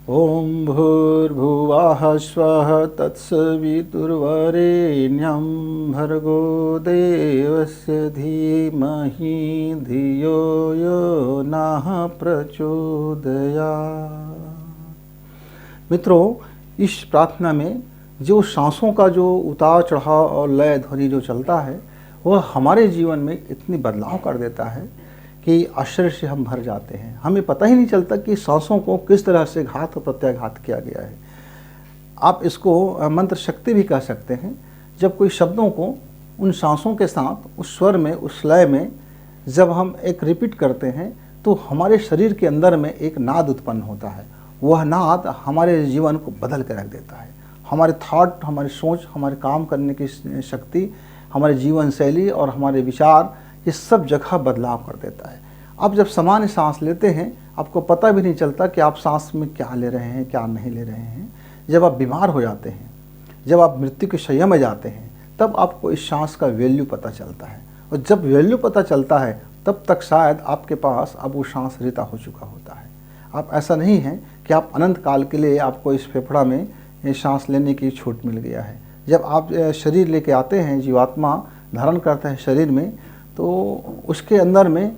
ओम भूर्भुवः स्वः तत्सवितुर्वरेण्यं भर्गो देवस्य धीमहि धियो यो नः प्रचोदयात्। मित्रों, इस प्रार्थना में जो सांसों का जो उतार चढ़ाव और लय ध्वनि जो चलता है वह हमारे जीवन में इतनी बदलाव कर देता है कि आश्चर्य से हम भर जाते हैं। हमें पता ही नहीं चलता कि सांसों को किस तरह से घात और प्रत्याघात किया गया है। आप इसको मंत्र शक्ति भी कह सकते हैं। जब कोई शब्दों को उन सांसों के साथ उस स्वर में, उस लय में जब हम एक रिपीट करते हैं तो हमारे शरीर के अंदर में एक नाद उत्पन्न होता है। वह नाद हमारे जीवन को बदल कर रख देता है। हमारे थॉट, हमारी सोच, हमारे काम करने की शक्ति, हमारे जीवन शैली और हमारे विचार, ये सब जगह बदलाव कर देता है। आप जब सामान्य सांस लेते हैं आपको पता भी नहीं चलता कि आप सांस में क्या ले रहे हैं, क्या नहीं ले रहे हैं। जब आप बीमार हो जाते हैं, जब आप मृत्यु के शैया में जाते हैं, तब आपको इस सांस का वैल्यू पता चलता है। और जब वैल्यू पता चलता है तब तक शायद आपके पास अब वो सांस रिता हो चुका होता है। आप ऐसा नहीं है कि आप अनंत काल के लिए आपको इस फेफड़ा में ये सांस लेने की छूट मिल गया है। जब आप शरीर लेके आते हैं, जीवात्मा धारण करता है शरीर में, तो उसके अंदर में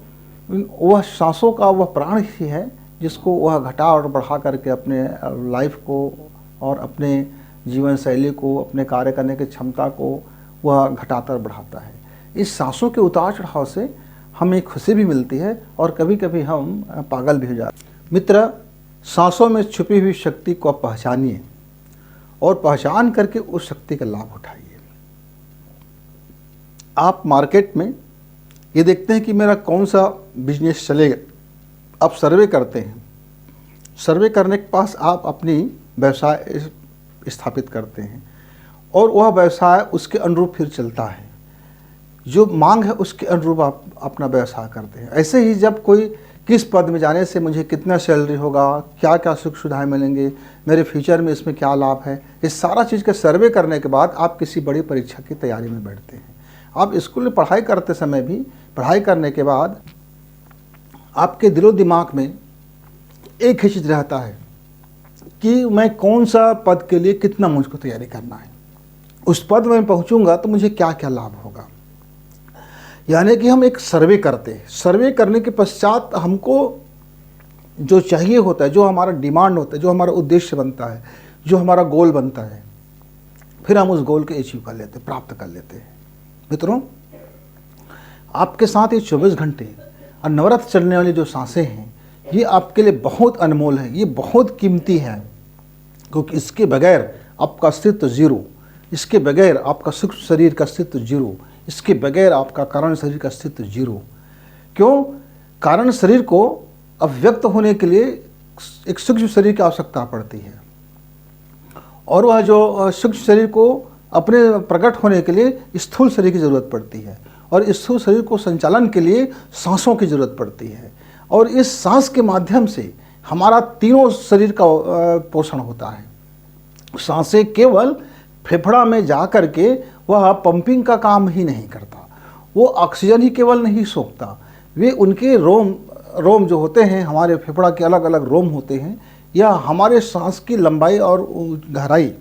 वह सांसों का वह प्राण ही है जिसको वह घटा और बढ़ा करके अपने लाइफ को और अपने जीवन शैली को, अपने कार्य करने की क्षमता को वह घटाता और बढ़ाता है। इस सांसों के उतार चढ़ाव से हमें खुशी भी मिलती है और कभी कभी हम पागल भी हो जाते हैं। मित्र, सांसों में छुपी हुई शक्ति को आप पहचानिए और पहचान करके उस शक्ति का लाभ उठाइए। आप मार्केट में ये देखते हैं कि मेरा कौन सा बिजनेस चलेगा, आप सर्वे करते हैं। सर्वे करने के पास आप अपनी व्यवसाय स्थापित करते हैं और वह व्यवसाय उसके अनुरूप फिर चलता है। जो मांग है उसके अनुरूप आप अपना व्यवसाय करते हैं। ऐसे ही जब कोई किस पद में जाने से मुझे कितना सैलरी होगा, क्या क्या सुख सुविधाएं मिलेंगे, मेरे फ्यूचर में इसमें क्या लाभ है, इस सारा चीज़ का सर्वे करने के बाद आप किसी बड़ी परीक्षा की तैयारी में बैठते हैं। आप स्कूल में पढ़ाई करते समय भी पढ़ाई करने के बाद आपके दिलो दिमाग में एक ही चीज़ रहता है कि मैं कौन सा पद के लिए कितना मुझको तैयारी करना है, उस पद में पहुंचूंगा तो मुझे क्या क्या लाभ होगा। यानी कि हम एक सर्वे करते हैं। सर्वे करने के पश्चात हमको जो चाहिए होता है, जो हमारा डिमांड होता है, जो हमारा उद्देश्य बनता है, जो हमारा गोल बनता है, फिर हम उस गोल को अचीव कर लेते हैं, प्राप्त कर लेते हैं। मित्रों, आपके साथ ये 24 घंटे अनवरत चलने वाली जो सांसें हैं ये आपके लिए बहुत अनमोल है, ये बहुत कीमती है, क्योंकि इसके बगैर आपका अस्तित्व जीरो, इसके बगैर आपका सूक्ष्म शरीर का अस्तित्व जीरो, इसके बगैर आपका कारण शरीर का अस्तित्व जीरो। क्यों? कारण शरीर को अव्यक्त होने के लिए एक सूक्ष्म शरीर की आवश्यकता पड़ती है और वह जो सूक्ष्म शरीर को अपने प्रकट होने के लिए स्थूल शरीर की ज़रूरत पड़ती है और इस स्थूल शरीर को संचालन के लिए सांसों की ज़रूरत पड़ती है और इस सांस के माध्यम से हमारा तीनों शरीर का पोषण होता है। सांसें केवल फेफड़ा में जा कर के वह पंपिंग का काम ही नहीं करता, वो ऑक्सीजन ही केवल नहीं सोखता, वे उनके रोम जो होते हैं, हमारे फेफड़ा के अलग अलग रोम होते हैं, या हमारे सांस की लंबाई और गहराई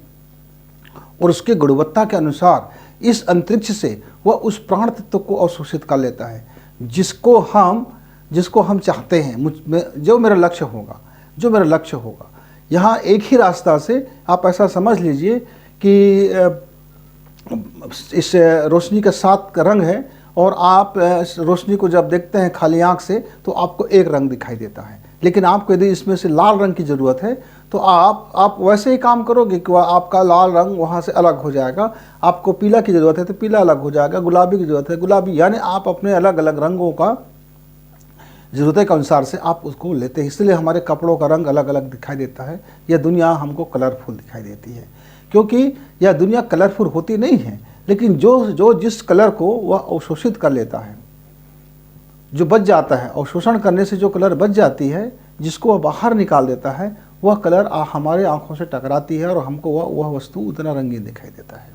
और उसकी गुणवत्ता के अनुसार इस अंतरिक्ष से वह उस प्राण तत्व को अवशोषित कर लेता है जिसको हम चाहते हैं, जो मेरा लक्ष्य होगा। यहाँ एक ही रास्ता से आप ऐसा समझ लीजिए कि इस रोशनी के 7 रंग है और आप रोशनी को जब देखते हैं खाली आँख से तो आपको एक रंग दिखाई देता है, लेकिन आपको यदि इसमें से लाल रंग की ज़रूरत है तो आप वैसे ही काम करोगे कि आपका लाल रंग वहाँ से अलग हो जाएगा। आपको पीला की ज़रूरत है तो पीला अलग हो जाएगा, गुलाबी की ज़रूरत है गुलाबी, यानी आप अपने अलग अलग रंगों का ज़रूरत के अनुसार से आप उसको लेते हैं। इसलिए हमारे कपड़ों का रंग अलग अलग दिखाई देता है। यह दुनिया हमको कलरफुल दिखाई देती है, क्योंकि यह दुनिया कलरफुल होती नहीं है, लेकिन जो जिस कलर को वह अवशोषित कर लेता है, जो बच जाता है, अवशोषण करने से जो कलर बच जाती है, जिसको वह बाहर निकाल देता है, वह कलर हमारे आंखों से टकराती है और हमको वह वस्तु उतना रंगीन दिखाई देता है।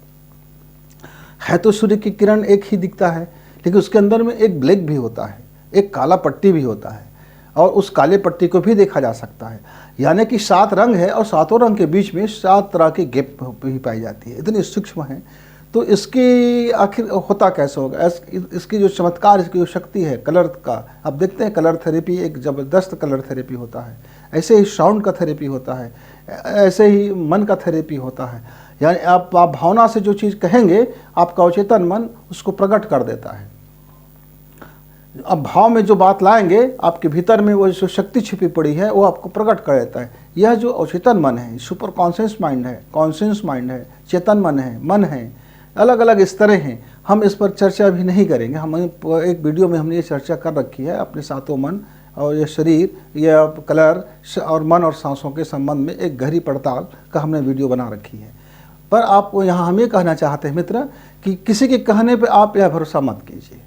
तो सूर्य की किरण एक ही दिखता है, लेकिन उसके अंदर में एक ब्लैक भी होता है, एक काला पट्टी भी होता है और उस काले पट्टी को भी देखा जा सकता है। यानी कि 7 रंग है और 7 रंग के बीच में 7 तरह की गैप भी पाई जाती है, इतनी सूक्ष्म है। तो इसकी आखिर होता कैसे होगा? इसकी जो चमत्कार, इसकी जो शक्ति है कलर का, आप देखते हैं कलर थेरेपी एक ज़बरदस्त कलर थेरेपी होता है, ऐसे ही साउंड का थेरेपी होता है, ऐसे ही मन का थेरेपी होता है। यानी आप भावना से जो चीज़ कहेंगे, आपका अवचेतन मन उसको प्रकट कर देता है। अब भाव में जो बात लाएंगे, आपके भीतर में वो जो शक्ति छिपी पड़ी है वो आपको प्रकट कर देता है। यह जो अवचेतन मन है, सुपर कॉन्शियस माइंड है, कॉन्शियस माइंड है, चेतन मन है, अलग अलग इस तरह हैं। हम इस पर चर्चा भी नहीं करेंगे। हम एक वीडियो में हमने ये चर्चा कर रखी है अपने सातों मन और ये शरीर, यह कलर और मन और सांसों के संबंध में एक गहरी पड़ताल का हमने वीडियो बना रखी है। पर आप यहाँ हम ये कहना चाहते हैं मित्र कि किसी के कहने पे आप यह भरोसा मत कीजिए,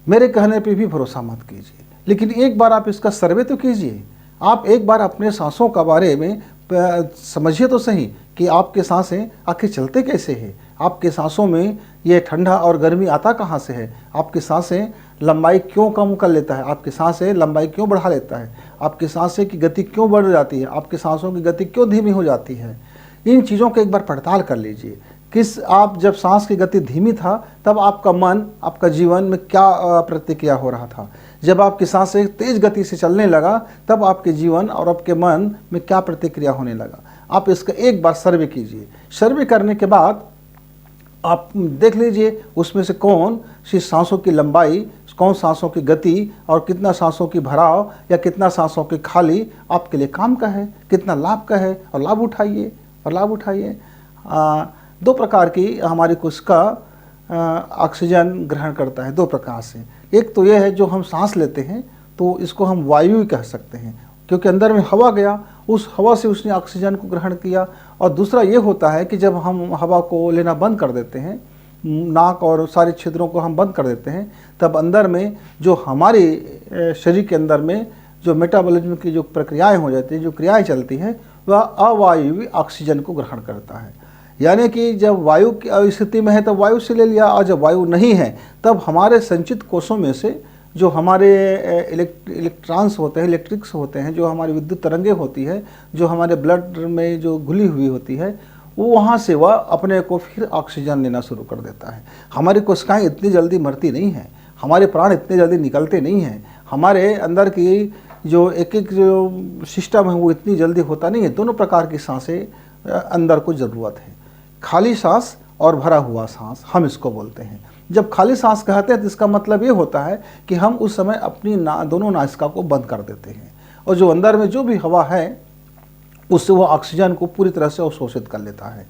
मेरे कहने पे भी भरोसा मत कीजिए, लेकिन एक बार आप इसका सर्वे तो कीजिए। आप एक बार अपने सांसों का बारे में समझिए तो सही कि आपके सांसें आखिर चलते कैसे हैं, आपके सांसों में ये ठंडा और गर्मी आता कहाँ से है, आपकी सांसें लंबाई क्यों कम कर लेता है, आपकी सांसें लंबाई क्यों बढ़ा लेता है, आपकी सांसें की गति क्यों बढ़ जाती है, आपकी सांसों की गति क्यों धीमी हो जाती है। इन चीज़ों को एक बार पड़ताल कर लीजिए। आप जब सांस की गति धीमी था तब आपका मन, आपका जीवन में क्या प्रतिक्रिया हो रहा था, जब आपकी सांसें तेज गति से चलने लगा तब आपके जीवन और आपके मन में क्या प्रतिक्रिया होने लगा। आप इसका एक बार सर्वे कीजिए। सर्वे करने के बाद आप देख लीजिए उसमें से कौन सी सांसों की लंबाई, कौन सांसों की गति और कितना सांसों की भराव या कितना सांसों की खाली आपके लिए काम का है, कितना लाभ का है, और लाभ उठाइए। 2 प्रकार की हमारी कोशिका ऑक्सीजन ग्रहण करता है, 2 प्रकार से। एक तो यह है जो हम सांस लेते हैं तो इसको हम वायु ही कह सकते हैं, क्योंकि अंदर में हवा गया, उस हवा से उसने ऑक्सीजन को ग्रहण किया। और दूसरा ये होता है कि जब हम हवा को लेना बंद कर देते हैं, नाक और सारे छिद्रों को हम बंद कर देते हैं, तब अंदर में जो हमारे शरीर के अंदर में जो मेटाबॉलिज्म की जो प्रक्रियाएं हो जाती हैं, जो क्रियाएं चलती हैं, वह अवायवीय ऑक्सीजन को ग्रहण करता है। यानी कि जब वायु की स्थिति में है तब वायु से ले लिया, और जब वायु नहीं है तब हमारे संचित कोषों में से जो हमारे इलेक्ट्रॉन्स होते हैं, इलेक्ट्रिक्स होते हैं, जो हमारी विद्युत तरंगें होती है, जो हमारे ब्लड में जो घुली हुई होती है, वो वहाँ से वह अपने को फिर ऑक्सीजन लेना शुरू कर देता है। हमारी कोशिकाएं इतनी जल्दी मरती नहीं हैं, हमारे प्राण इतने जल्दी निकलते नहीं हैं, हमारे अंदर की जो एक जो सिस्टम है वो इतनी जल्दी होता नहीं है। दोनों प्रकार की सांसें अंदर को ज़रूरत है, खाली सांस और भरा हुआ सांस हम इसको बोलते हैं। जब खाली सांस कहते हैं तो इसका मतलब ये होता है कि हम उस समय अपनी दोनों नासिका को बंद कर देते हैं और जो अंदर में जो भी हवा है उससे वो ऑक्सीजन को पूरी तरह से अवशोषित कर लेता है,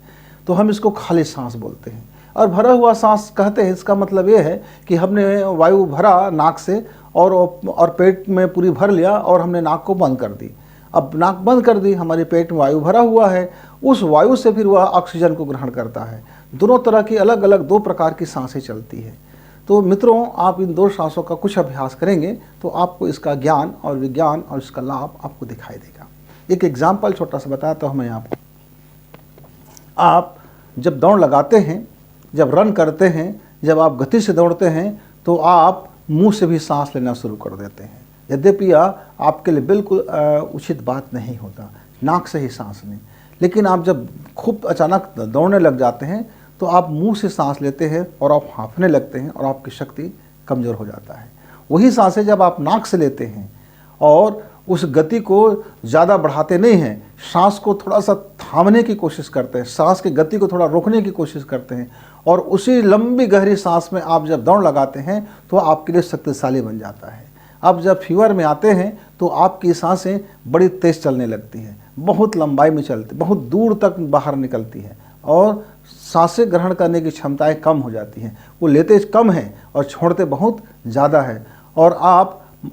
तो हम इसको खाली सांस बोलते हैं। और भरा हुआ सांस कहते हैं, इसका मतलब ये है कि हमने वायु भरा नाक से और पेट में पूरी भर लिया और हमने नाक को बंद कर दी। अब नाक बंद कर दी, हमारे पेट में वायु भरा हुआ है, उस वायु से फिर वह ऑक्सीजन को ग्रहण करता है। दोनों तरह की अलग अलग 2 प्रकार की सांसें चलती है। तो मित्रों, आप इन 2 सांसों का कुछ अभ्यास करेंगे तो आपको इसका ज्ञान और विज्ञान और इसका लाभ आपको दिखाई देगा। एक एग्जाम्पल छोटा सा बताता हूँ मैं आपको। आप जब दौड़ लगाते हैं, जब रन करते हैं, जब आप गति से दौड़ते हैं तो आप मुंह से भी सांस लेना शुरू कर देते हैं। यद्यपि यह आपके लिए बिल्कुल उचित बात नहीं होता, नाक से ही सांस लें, लेकिन आप जब खूब अचानक दौड़ने लग जाते हैं तो आप मुंह से सांस लेते हैं और आप हाँफने लगते हैं और आपकी शक्ति कमज़ोर हो जाता है। वही सांसें जब आप नाक से लेते हैं और उस गति को ज़्यादा बढ़ाते नहीं हैं, सांस को थोड़ा सा थामने की कोशिश करते हैं, सांस की गति को थोड़ा रोकने की कोशिश करते हैं, और उसी लंबी गहरी सांस में आप जब दौड़ लगाते हैं तो आपके लिए शक्तिशाली बन जाता है। अब जब फीवर में आते हैं तो आपकी सांसें बड़ी तेज़ चलने लगती हैं, बहुत लंबाई में चलती, बहुत दूर तक बाहर निकलती है और सांसें ग्रहण करने की क्षमताएं कम हो जाती हैं। वो लेते कम हैं और छोड़ते बहुत ज़्यादा है, और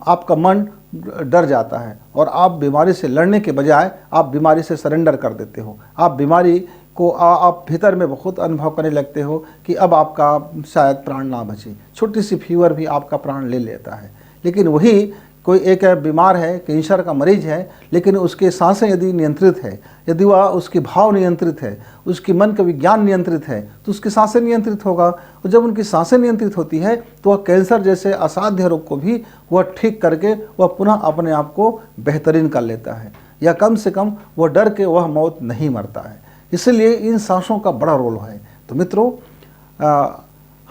आपका मन डर जाता है और आप बीमारी से लड़ने के बजाय आप बीमारी से सरेंडर कर देते हो। आप बीमारी को आप भीतर में बहुत अनुभव करने लगते हो कि अब आपका शायद प्राण ना बचे। छोटी सी फीवर भी आपका प्राण ले लेता है। लेकिन वही कोई एक बीमार है, कैंसर का मरीज है, लेकिन उसके सांसें यदि नियंत्रित है, यदि वह उसकी भाव नियंत्रित है, उसकी मन का विज्ञान नियंत्रित है, तो उसकी सांसें नियंत्रित होगा। और जब उनकी सांसें नियंत्रित होती है तो वह कैंसर जैसे असाध्य रोग को भी वह ठीक करके वह पुनः अपने आप को बेहतरीन कर लेता है। या कम से कम वो डर के वह मौत नहीं मरता है। इसलिए इन सांसों का बड़ा रोल है। तो मित्रों,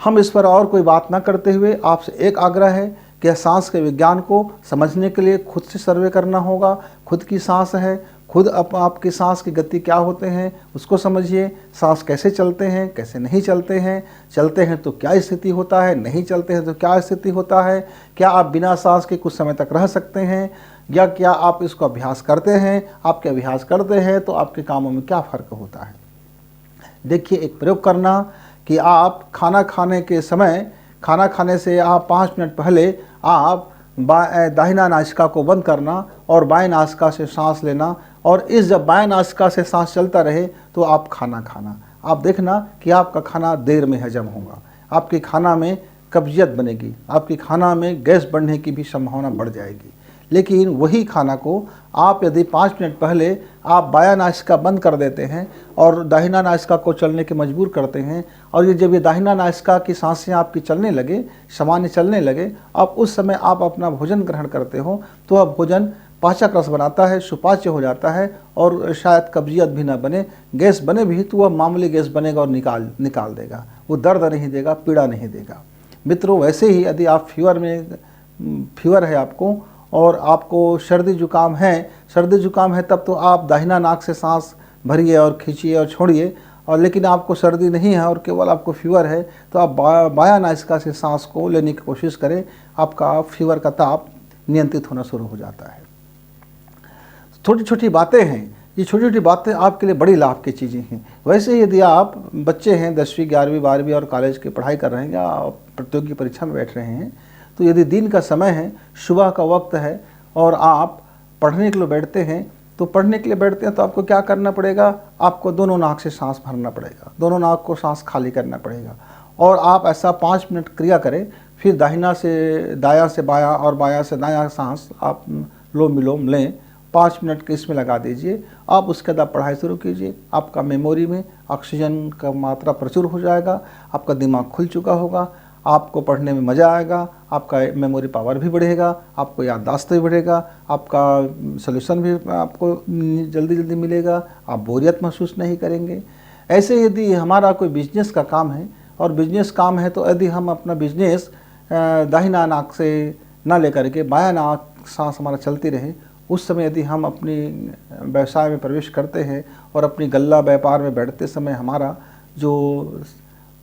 हम इस पर और कोई बात ना करते हुए आपसे एक आग्रह है कि सांस के विज्ञान को समझने के लिए खुद से सर्वे करना होगा। खुद की सांस है, खुद आपकी सांस की गति क्या होते हैं उसको समझिए। सांस कैसे चलते हैं, कैसे नहीं चलते हैं, चलते हैं तो क्या स्थिति होता है, नहीं चलते हैं तो क्या स्थिति होता है, क्या आप बिना सांस के कुछ समय तक रह सकते हैं, या क्या आप इसको अभ्यास करते हैं, आपके अभ्यास करते हैं तो आपके कामों में क्या फ़र्क होता है। देखिए, एक प्रयोग करना कि आप खाना खाने के समय, खाना खाने से आप 5 मिनट पहले आप दाहिना नासिका को बंद करना और बाएं नासिका से सांस लेना, और इस जब बाएं नासिका से सांस चलता रहे तो आप खाना खाना। आप देखना कि आपका खाना देर में हजम होगा, आपके खाना में कब्जियत बनेगी, आपके खाना में गैस बढ़ने की भी संभावना बढ़ जाएगी। लेकिन वही खाना को आप यदि 5 मिनट पहले आप बायां नासिका बंद कर देते हैं और दाहिना नासिका को चलने के मजबूर करते हैं, और ये जब ये दाहिना नासिका की सांसें आपकी चलने लगे, सामान्य चलने लगे, अब उस समय आप अपना भोजन ग्रहण करते हो तो अब भोजन पाचक रस बनाता है, सुपाच्य हो जाता है, और शायद कब्जियत भी ना बने, गैस बने भी तो वह मामूली गैस बनेगा और निकाल देगा, वो दर्द नहीं देगा, पीड़ा नहीं देगा। मित्रों, वैसे ही यदि आप फीवर है आपको और आपको सर्दी जुकाम है तब तो आप दाहिना नाक से सांस भरिए और खींचिए और छोड़िए, और लेकिन आपको सर्दी नहीं है और केवल आपको फीवर है तो आप बायां नासिका से सांस को लेने की कोशिश करें, आपका फीवर का ताप नियंत्रित होना शुरू हो जाता है। छोटी छोटी बातें हैं, ये छोटी छोटी बातें आपके लिए बड़ी लाभ की चीज़ें हैं। वैसे ही यदि आप बच्चे हैं, 10वीं 11वीं 12वीं और कॉलेज की पढ़ाई कर रहे हैं या प्रतियोगी परीक्षा में बैठ रहे हैं, तो यदि दिन का समय है, सुबह का वक्त है और आप पढ़ने के लिए बैठते हैं, तो आपको क्या करना पड़ेगा, आपको दोनों नाक से सांस भरना पड़ेगा, दोनों नाक को सांस खाली करना पड़ेगा, और आप ऐसा 5 मिनट क्रिया करें। फिर दाहिना से दायां से बायां और बायां से दायां सांस आप लोम विलोम लें, 5 मिनट के इसमें लगा दीजिए। आप उसके बाद पढ़ाई शुरू कीजिए। आपका मेमोरी में ऑक्सीजन का मात्रा प्रचुर हो जाएगा, आपका दिमाग खुल चुका होगा, आपको पढ़ने में मज़ा आएगा, आपका मेमोरी पावर भी बढ़ेगा, आपको याददाश्त भी बढ़ेगा, आपका सॉल्यूशन भी आपको जल्दी जल्दी मिलेगा, आप बोरियत महसूस नहीं करेंगे। ऐसे यदि हमारा कोई बिजनेस का काम है और बिजनेस काम है, तो यदि हम अपना बिजनेस दाहिना नाक से ना लेकर के बायां नाक सांस हमारा चलती रहे, उस समय यदि हम अपनी व्यवसाय में प्रवेश करते हैं और अपनी गल्ला व्यापार में बैठते समय हमारा जो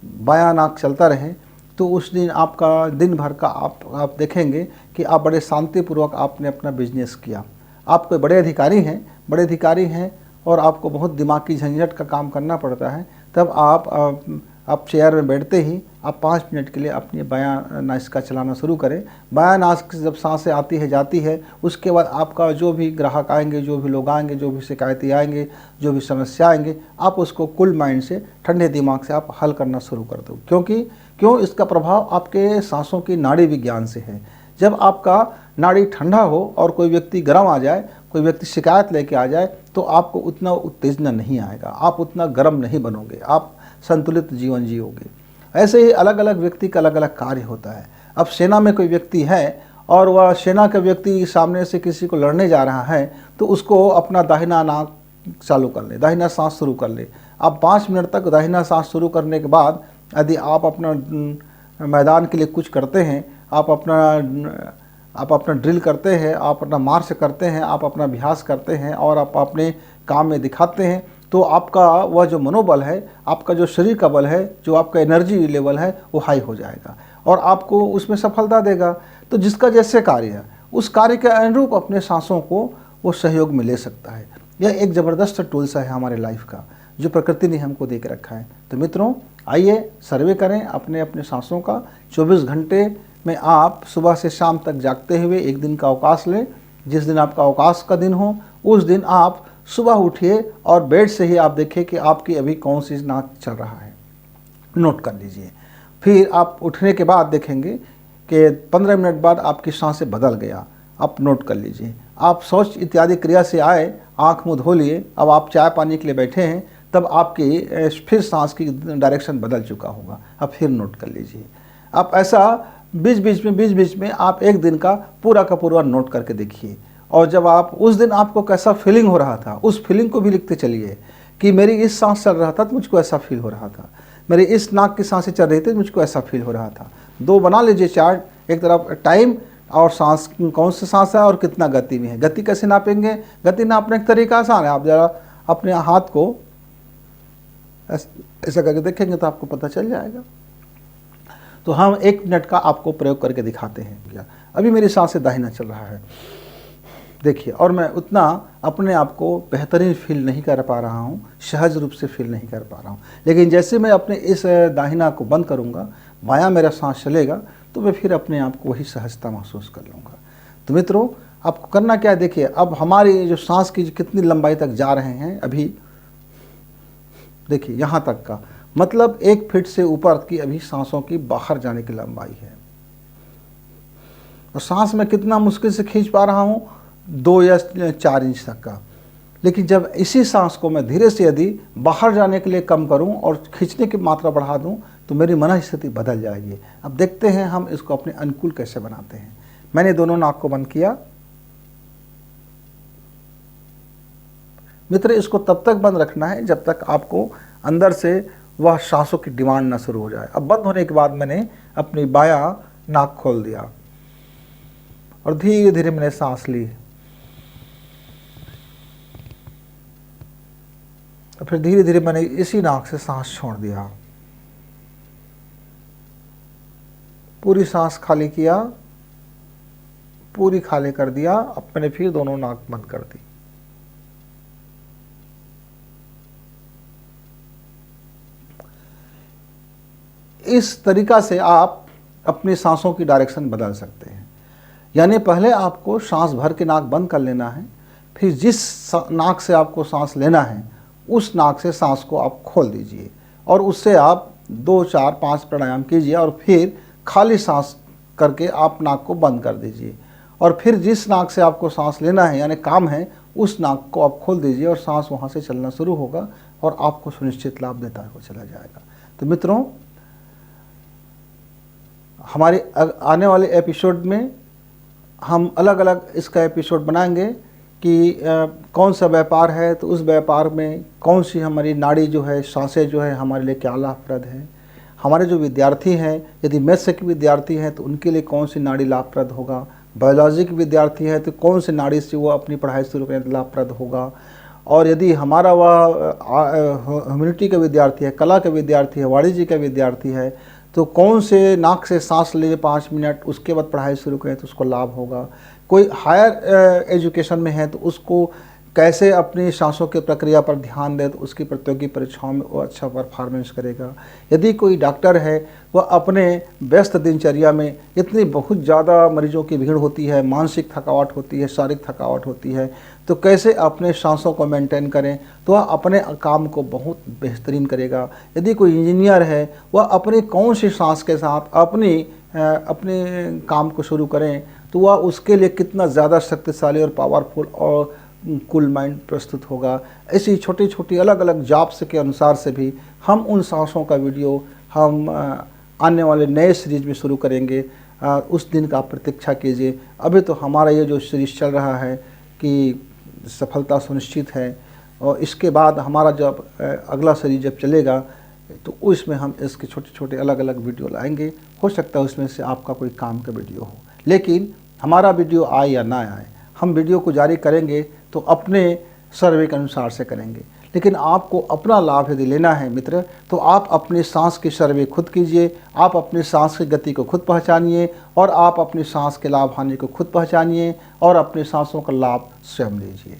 बायां नाक चलता रहे, तो उस दिन आपका दिन भर का आप देखेंगे कि आप बड़े शांतिपूर्वक आपने अपना बिजनेस किया। आप कोई बड़े अधिकारी हैं और आपको बहुत दिमागी झंझट का काम करना पड़ता है, तब आप चेयर में बैठते ही आप 5 मिनट के लिए अपनी बायां नासिका चलाना शुरू करें। बायां नासिका से जब सांसें आती है जाती है, उसके बाद आपका जो भी ग्राहक आएंगे, जो भी लोग आएंगे, जो भी शिकायतें आएंगे, जो भी समस्या आएंगे, आप उसको कूल माइंड से, ठंडे दिमाग से आप हल करना शुरू कर दो। क्यों इसका प्रभाव आपके सांसों की नाड़ी विज्ञान से है। जब आपका नाड़ी ठंडा हो और कोई व्यक्ति गर्म आ जाए, कोई व्यक्ति शिकायत लेके आ जाए, तो आपको उतना उत्तेजना नहीं आएगा, आप उतना गर्म नहीं बनोगे, आप संतुलित जीवन जियोगे। ऐसे ही अलग अलग व्यक्ति का अलग अलग कार्य होता है। अब सेना में कोई व्यक्ति है और वह सेना का व्यक्ति सामने से किसी को लड़ने जा रहा है, तो उसको अपना दाहिना नाक चालू कर ले, दाहिना सांस शुरू कर ले। आप 5 मिनट तक दाहिना सांस शुरू करने के बाद यदि आप अपना मैदान के लिए कुछ करते हैं, आप अपना ड्रिल करते हैं, आप अपना मार्च करते हैं, आप अपना अभ्यास करते हैं और आप अपने काम में दिखाते हैं, तो आपका वह जो मनोबल है, आपका जो शरीर का बल है, जो आपका एनर्जी लेवल है, वो हाई हो जाएगा और आपको उसमें सफलता देगा। तो जिसका जैसे कार्य है, उस कार्य के अनुरूप अपने सांसों को वो सहयोग में ले सकता है। यह एक ज़बरदस्त टूल्स है हमारे लाइफ का, जो प्रकृति ने हमको दे के रखा है। तो मित्रों, आइए सर्वे करें अपने सांसों का। 24 घंटे में आप सुबह से शाम तक जागते हुए एक दिन का अवकाश लें। जिस दिन आपका अवकाश का दिन हो, उस दिन आप सुबह उठिए और बेड से ही आप देखें कि आपकी अभी कौन सी नाक चल रहा है, नोट कर लीजिए। फिर आप उठने के बाद देखेंगे कि 15 मिनट बाद आपकी सांसें बदल गया, आप नोट कर लीजिए। आप शौच इत्यादि क्रिया से आए, आँख मुँह धो लिए, अब आप चाय पानी के लिए बैठे हैं, तब आपकी फिर सांस की डायरेक्शन बदल चुका होगा, अब फिर नोट कर लीजिए। आप ऐसा बीच बीच में आप एक दिन का पूरा नोट करके देखिए। और जब आप उस दिन आपको कैसा फीलिंग हो रहा था, उस फीलिंग को भी लिखते चलिए कि मेरी इस सांस चल रहा था तो मुझको ऐसा फील हो रहा था, मेरी इस नाक की सांसें चल रही थी तो मुझको ऐसा फील हो रहा था। दो बना लीजिए चार्ट, एक तरफ टाइम और सांस, कौन सी सांस है और कितना गति में है। गति कैसे नापेंगे? गति नापने का तरीका आसान है, आप ज़रा अपने हाथ को ऐसा करके देखेंगे तो आपको पता चल जाएगा। तो हम 1 मिनट का आपको प्रयोग करके दिखाते हैं। क्या अभी मेरी सांसें दाहिना चल रहा है, देखिए, और मैं उतना अपने आप को बेहतरीन फील नहीं कर पा रहा हूँ, सहज रूप से फील नहीं कर पा रहा हूँ। लेकिन जैसे मैं अपने इस दाहिना को बंद करूँगा, बायां मेरा सांस चलेगा, तो मैं फिर अपने आप को वही सहजता महसूस कर लूँगा। तो मित्रों, आपको करना क्या है, देखिए अब हमारी जो सांस की कितनी लंबाई तक जा रहे हैं, अभी देखिए यहाँ तक का, मतलब 1 फीट से ऊपर की अभी सांसों की बाहर जाने की लंबाई है। और सांस में कितना मुश्किल से खींच पा रहा हूँ, 2 या 4 इंच तक का। लेकिन जब इसी सांस को मैं धीरे से यदि बाहर जाने के लिए कम करूं और खींचने की मात्रा बढ़ा दूं तो मेरी मन स्थिति बदल जाएगी। अब देखते हैं हम इसको अपने अनुकूल कैसे बनाते हैं। मैंने दोनों नाक को बंद किया। मित्र, इसको तब तक बंद रखना है जब तक आपको अंदर से वह सांसों की डिमांड ना शुरू हो जाए। अब बंद होने के बाद मैंने अपनी बायां नाक खोल दिया और धीरे धीरे मैंने सांस ली, और फिर धीरे धीरे मैंने इसी नाक से सांस छोड़ दिया। पूरी सांस खाली किया, पूरी खाली कर दिया। अब मैंने फिर दोनों नाक बंद कर दी। इस तरीका से आप अपनी सांसों की डायरेक्शन बदल सकते हैं। यानी पहले आपको सांस भर के नाक बंद कर लेना है, फिर जिस नाक से आपको सांस लेना है उस नाक से सांस को आप खोल दीजिए और उससे आप 2, 4, 5 प्राणायाम कीजिए और फिर खाली सांस करके आप नाक को बंद कर दीजिए और फिर जिस नाक से आपको सांस लेना है यानी काम है उस नाक को आप खोल दीजिए और सांस वहाँ से चलना शुरू होगा और आपको सुनिश्चित लाभ देता हुआ चला जाएगा। तो मित्रों, हमारे आने वाले एपिसोड में हम अलग अलग इसका एपिसोड बनाएंगे कि कौन सा व्यापार है तो उस व्यापार में कौन सी हमारी नाड़ी जो है, सांसें जो है हमारे लिए क्या लाभप्रद है। हमारे जो विद्यार्थी हैं, यदि मैथ्स के विद्यार्थी हैं तो उनके लिए कौन सी नाड़ी लाभप्रद होगा। बायोलॉजी के विद्यार्थी हैं तो कौन सी नाड़ी से वो अपनी पढ़ाई शुरू करें तो लाभप्रद होगा। और यदि हमारा वह ह्यूमैनिटी का विद्यार्थी है, कला का विद्यार्थी है, वाणिज्य का विद्यार्थी है तो कौन से नाक से सांस ले 5 मिनट, उसके बाद पढ़ाई शुरू करें तो उसको लाभ होगा। कोई हायर एजुकेशन में है तो उसको कैसे अपनी सांसों की प्रक्रिया पर ध्यान दे तो उसकी प्रतियोगी परीक्षाओं में वो अच्छा परफॉर्मेंस करेगा। यदि कोई डॉक्टर है वह अपने व्यस्त दिनचर्या में इतनी बहुत ज़्यादा मरीजों की भीड़ होती है, मानसिक थकावट होती है, शारीरिक थकावट होती है, तो कैसे अपने सांसों को मेंटेन करें तो वह अपने काम को बहुत बेहतरीन करेगा। यदि कोई इंजीनियर है वह अपनी कौन सी सांस के साथ अपने काम को शुरू करें तो वह उसके लिए कितना ज़्यादा शक्तिशाली और पावरफुल और कूल माइंड प्रस्तुत होगा। ऐसी छोटी छोटी अलग अलग जॉब्स के अनुसार से भी हम उन सांसों का वीडियो हम आने वाले नए सीरीज में शुरू करेंगे। उस दिन का प्रतीक्षा कीजिए। अभी तो हमारा ये जो सीरीज चल रहा है कि सफलता सुनिश्चित है, और इसके बाद हमारा जब अगला सीरीज जब चलेगा तो उसमें हम इसके छोटे छोटे अलग अलग वीडियो लाएंगे। हो सकता है उसमें से आपका कोई काम का वीडियो हो, लेकिन हमारा वीडियो आए या ना आए, हम वीडियो को जारी करेंगे तो अपने सर्वे के अनुसार से करेंगे। लेकिन आपको अपना लाभ यदि लेना है मित्र, तो आप अपनी सांस की सर्वे खुद कीजिए, आप अपनी सांस की गति को खुद पहचानिए और आप अपनी सांस के लाभ हानि को खुद पहचानिए और अपनी सांसों का लाभ स्वयं लीजिए।